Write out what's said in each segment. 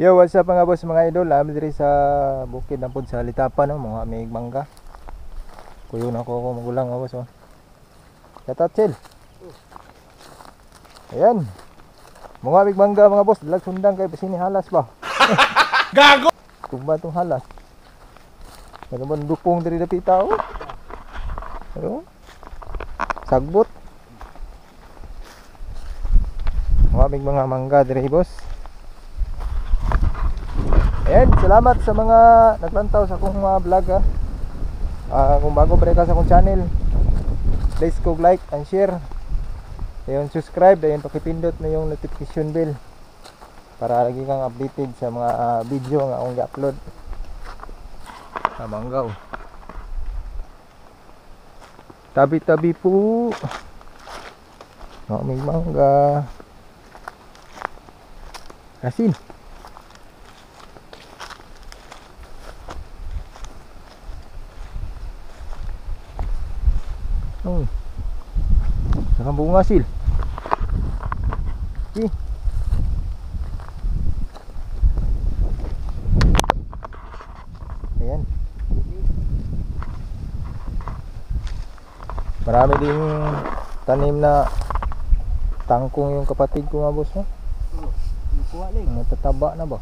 Yo, what's up mga boss, mga idol? Amin diri sa bukid ng pud sa Litapan, no, mga may mangga. Kuyo na ko magulang mga boss, oh. Yatat chill. Ayan. Mga may mangga mga boss, dalag sundang kay sini halas ba. Gago! Tumba tong halas. Nagabon dukong diri dapita, oh. Ano? Sagbot. Mga mangga diri boss. Ayan, salamat sa mga naglantaw sa akong vlog, ha. Kung bago pa rin ka sa akong channel, please go like and share. Ayun, subscribe, ayun, pakipindot na yung notification bell para lagi kang updated sa mga video nga akong i-upload. Manggaw. Tabi-tabi po. May mangga. Asin. Saka bunga sil. Ayan. Marami ding tanim na tangkong yung kapatid ko nga boss, no? Natataba na ba?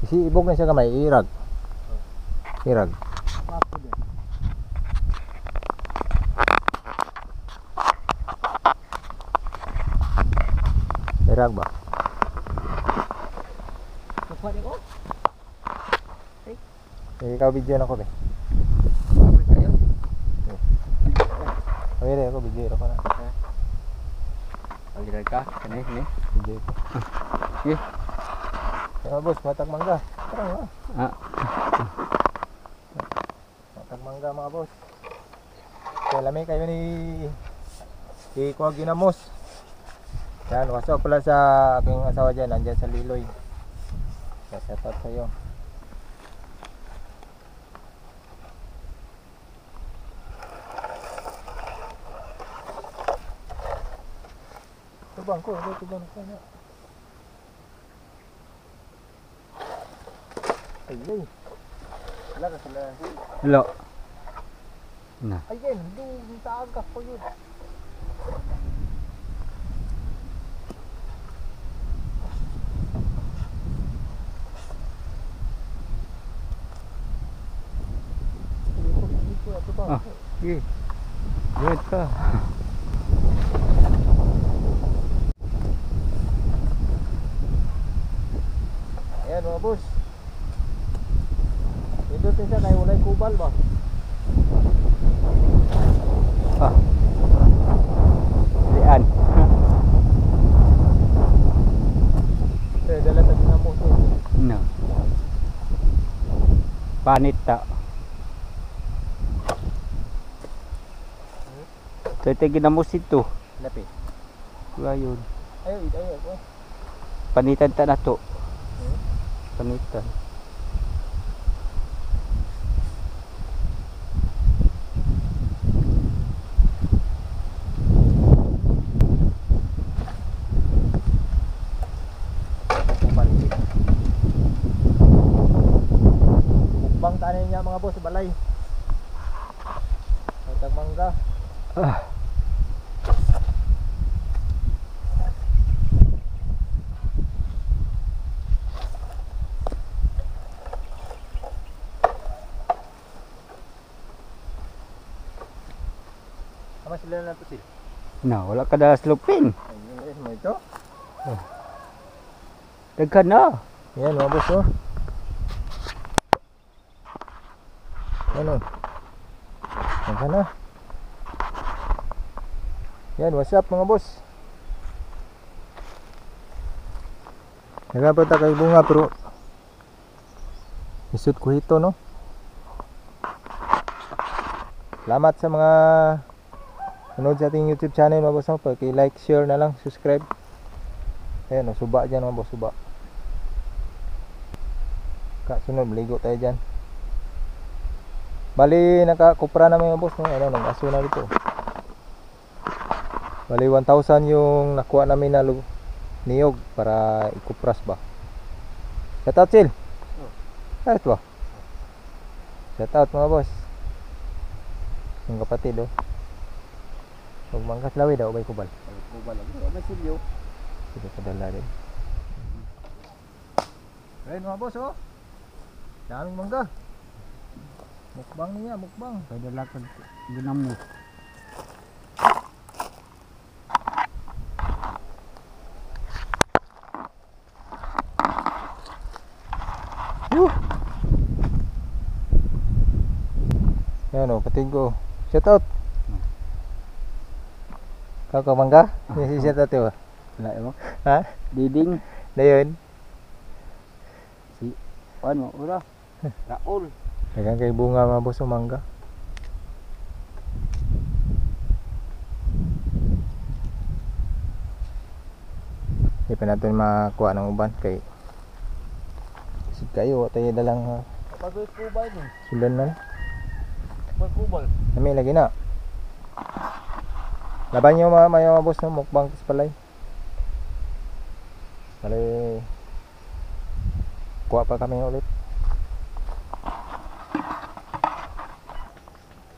Kasi ibog na siya kamay, irag. Irag. Irag ba? Ikaw video na ko be. Ay, ako video ako na. Alirag ka? Kani? Video ko. Sige. Kaya boss, matag mangga. Tara nga. Matag mangga mga boss. Kaya lamay kayo ni Kuwag Ginamos. Yan, waso pala sa aking asawa dyan, nandyan sa Liloy. Kaya shout out sa'yo. Tubang ko, tubang ko na. Ay, wala ka sila. Hello. Na. Ayun, doon taagak po yun. Sige. Good ka. Ayan mga boss. Pindot din siya na ulay kubal ba? Lian. Dala sa dinamos ko. No. Panit ta. Ito ginamos ito. Lapi. Ayun. Ayun. Panitan ta na to. Panitan. Bukbang tanin niya mga boss, balay. Matag mangga. Ama sila na to sil. Na, wala ka na slopin. Ayun mo ito. Daghan na. Yan mga boss, oh. Ano? Yan na. Yan, what's up mga boss? Nagapata kay bunga pero isut ko ito, no? Salamat sa mga nanood sa ating YouTube channel mga boss, no? Paki-like, share na lang, subscribe. Ayan, no, suba dyan mga boss, suba. Kasunod, maligo tayo dyan. Bali, nakakupra naman mga boss, no? Ano, nag-aso na dito. Bali, 1,000 yung nakuha namin na niyog para ikupras ba. Shout out, Chill. Shout ba? Shout out mga boss. Yung kapatid oh. Huwag mangkas lawi daw, may kubal. Kubal lang. May silyo. Sige, padala rin. Ayun mga boss oh. Daming mangga. Mukbang niya, mukbang. Pwede lang kag ginamo. Yan o, patid ko. Shout out. Kau mangga? Yan si shout out yun. Wala mo. Ha? Diding. Na yun? Ano? Ura. Raul. Dagang kay bunga mga boss ng mangga. Hindi pa natin makakuha ng uban kay kasi kayo tayo dalang Pagod kubal ni. sulan na. Kubal. Nami lagi na. Laban nyo mga boss ng mukbang kas palay. Palay. Kuha pa kami ulit.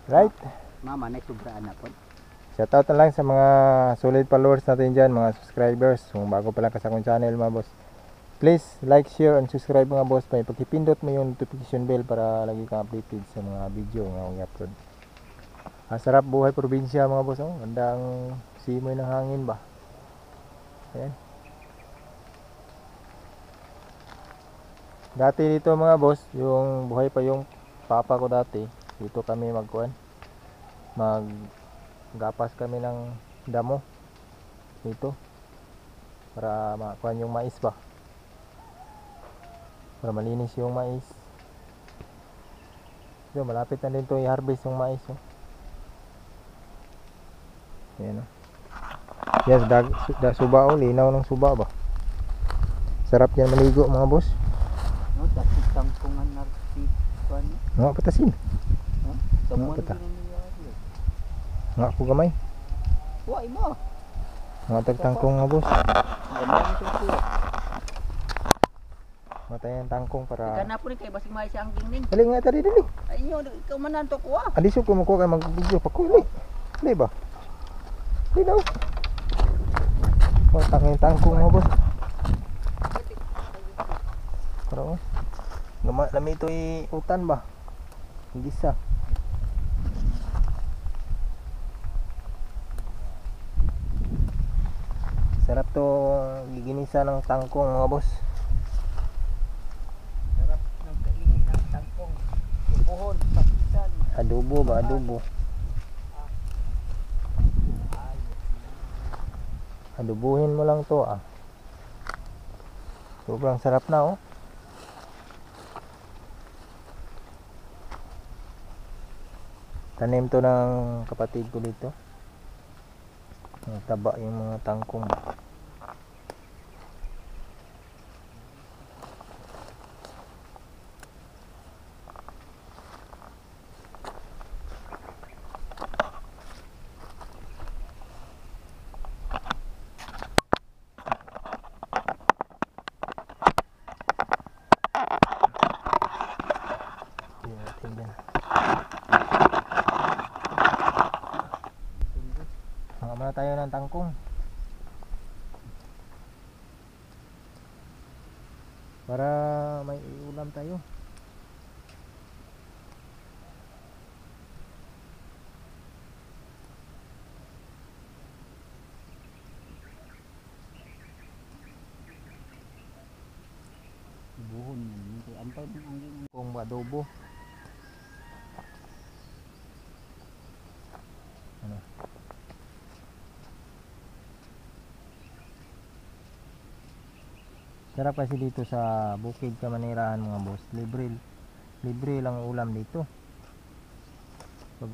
Right? Mama, nagsubraan na po. Shoutout na lang sa mga solid followers natin dyan, mga subscribers. Kung bago pa lang ka sa akong channel mga boss, please like, share, and subscribe mga boss. May pagkipindot mo yung notification bell para lagi kang updated sa mga video nga akong i-upload. Sarap buhay probinsya mga boss. Oh. Gandang simoy ng hangin ba. Ayan. Dati dito mga boss, yung buhay pa yung papa ko dati, dito kami maggapas kami ng damo dito para makuha yung mais ba, para malinis yung mais. So, malapit na din to i-harvest yung mais oh. Ayan oh. Yes, suba oh, linaw ng suba ba. Sarap yan maligo mga boss. No, dati tangkungan na si Juan. Nga patasin. Someone pata. din niya. Nga po gamay. Why mo? Mga tagtangkong nga boss. Ganda nito siya. Matay ang tangkong para. Kana po ni kay basig may siyang gingning. Dali nga tadi dali. Ay inyo ikaw manan to ko ah. Alisok ko mo ko kay mag-video pa ko. Dali ba? Dali daw. Mga tangkong nga boss. Parang lami ito utan ba? Gisa. Sarap to giginisa ng tangkong mga boss. Sarap ng kainin ng tangkong. Puhon, pakisan. Adobo ba? Adobo. Adobuhin mo lang to ah. Sobrang sarap na oh. Tanim to ng kapatid ko dito. Taba yung mga tangkong. Tingnan. Mga tayo ng tangkong para may ulam tayo. Buhon man kay ampay man ang gingning. Kung adobo. Ano? Sarap kasi dito sa bukid Kamanirahan mga boss. Libre lang ulam dito. Pag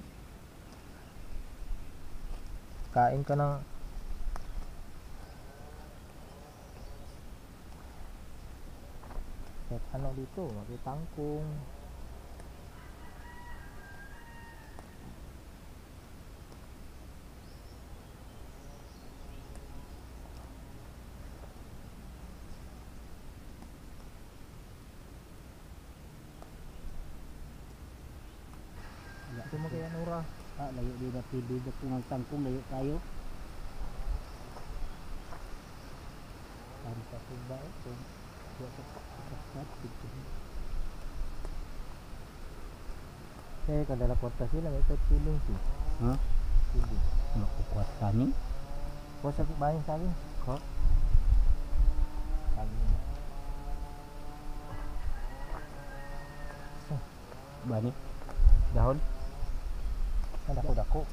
kain ka ng ano dito, makitangkong. Ito mo kaya Nora. Layo din na pili na kung ang tangkong layo tayo. Ano pa po ba ito? Eh, kadala kwarta sila, may pet feelings eh. Ha? Hindi. Nakukuhat kani? Kung sa bayan sa akin. Ko? Sabi Bani? Dahon? na dako-dako.